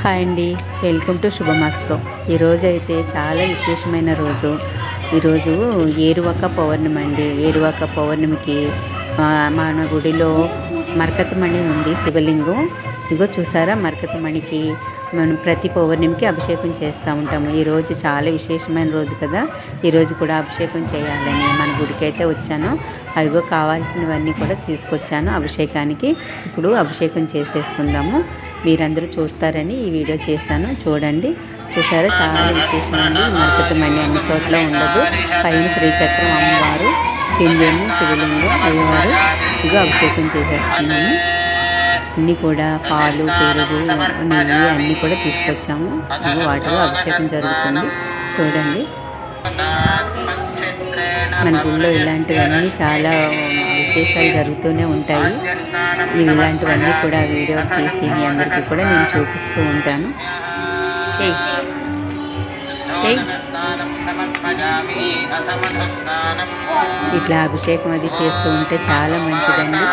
Hi అండి, welcome to శుభమస్తు. ఈరోజు అయితే చాలా విశేషమైన రోజు. ఈరోజు ఏరువాక పౌర్ణమి అండి. ఏరువాక పౌర్ణమికి మన గుడిలో మరకతమణి ఉంది, శివలింగం. ఇగో చూసారా, మరకతమణికి మనం ప్రతి పౌర్ణమికి అభిషేకం చేస్తూ ఉంటాము. ఈరోజు చాలా విశేషమైన రోజు కదా, ఈరోజు కూడా అభిషేకం చేయాలని మన గుడికి అయితే వచ్చాను. అదిగో కావాల్సినవన్నీ కూడా తీసుకొచ్చాను అభిషేకానికి. ఇప్పుడు అభిషేకం చేసేసుకుందాము. మీరందరూ చూస్తారని ఈ వీడియో చేశాను, చూడండి. చూసారా, చాలా విశేషమండి. మరకతమణి అన్ని చోట్ల ఉండదు. పైన శ్రీచక్రం అమ్మవారు, కిందేమో శివలింగం అయ్యవారు. ఇదిగో అభిషేకం చేసేస్తున్నాము. అన్నీ కూడా పాలు, పెరుగు, నెయ్యి అన్నీ కూడా తీసుకొచ్చాము. వాటిలో అభిషేకం జరుగుతుంది, చూడండి. మన గుళ్ళో ఇలాంటివన్నీ చాలా విశేషాలు జరుగుతూనే ఉంటాయి. ఇలాంటివన్నీ కూడా వీడియో తీసి మీ అందరికీ కూడా నేను చూపిస్తూ ఉంటాను. ఇట్లా అభిషేకం అది చేస్తూ ఉంటే చాలా మంచిదండి.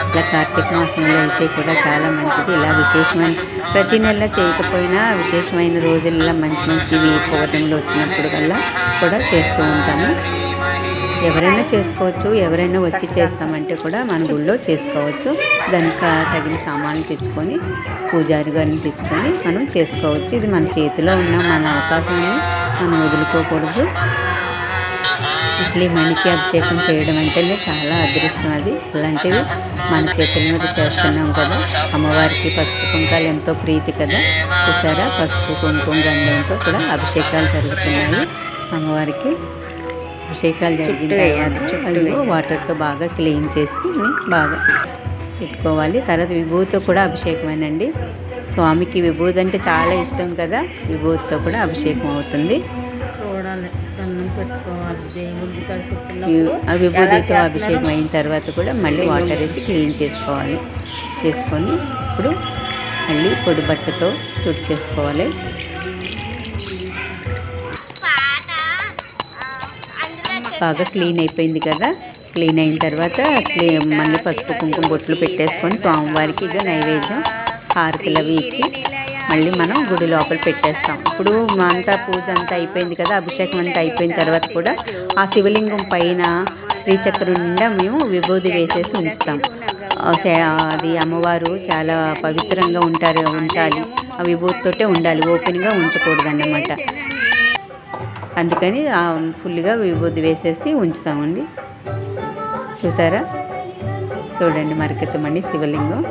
ఇట్లా కార్తీక మాసంలో అయితే కూడా చాలా మంచిది. ఇలా విశేషమైన ప్రతి నెల చేయకపోయినా విశేషమైన రోజుల్లో మంచి మంచివి పౌర్ణమిలో వచ్చినప్పుడు కల్లా కూడా చేస్తూ ఉంటాము. ఎవరైనా చేసుకోవచ్చు, ఎవరైనా వచ్చి చేస్తామంటే కూడా మన గుళ్ళో చేసుకోవచ్చు. దానికి తగిన సామాన్లు తెచ్చుకొని, పూజారి గారిని తెచ్చుకొని మనం చేసుకోవచ్చు. ఇది మన చేతిలో ఉన్న మన అవకాశాన్ని మనం వదులుకోకూడదు. అసలు ఈ మణికి అభిషేకం చేయడం అంటేనే చాలా అదృష్టం. అది అలాంటివి మన చేతుల మీద చేస్తున్నాం కదా. అమ్మవారికి పసుపు కుంకాలు ఎంతో ప్రీతి కదా. చూసారా, పసుపు కుంకుమ గంధంతో కూడా అభిషేకాలు జరుగుతున్నాయి. అమ్మవారికి అభిషేకాలు జరిగిన తర్వాత అది వాటర్తో బాగా క్లీన్ చేసి బాగా పెట్టుకోవాలి. తర్వాత విభూతితో కూడా అభిషేకమేనండి. స్వామికి విభూతి అంటే చాలా ఇష్టం కదా, విభూతితో కూడా అభిషేకం అవుతుంది. ఆ విభూతితో అభిషేకం అయిన తర్వాత కూడా మళ్ళీ వాటర్ వేసి క్లీన్ చేసుకోవాలి. చేసుకొని ఇప్పుడు మళ్ళీ పొడి బట్టతో తుడిచేసుకోవాలి. బాగా క్లీన్ అయిపోయింది కదా. క్లీన్ అయిన తర్వాత మళ్ళీ పసుపు కుంకుమ బొట్లు పెట్టేసుకొని స్వామివారికి ఇక నైవేద్యం హారతులు అవి ఇచ్చి మళ్ళీ మనం గుడి లోపల పెట్టేస్తాం. ఇప్పుడు అంతా పూజ అంతా అయిపోయింది కదా, అభిషేకం అంతా అయిపోయిన తర్వాత కూడా ఆ శివలింగం పైన శ్రీచక్రం నిండా మేము విభూది వేసేసి ఉంచుతాం. అది అమ్మవారు చాలా పవిత్రంగా ఉంచాలి. ఆ విభూతితోటే ఉండాలి, ఓపెన్గా ఉంచకూడదు అన్నమాట. అందుకని ఫుల్గా విభూది వేసేసి ఉంచుతామండి. చూసారా, చూడండి, మరకతమణి శివలింగం.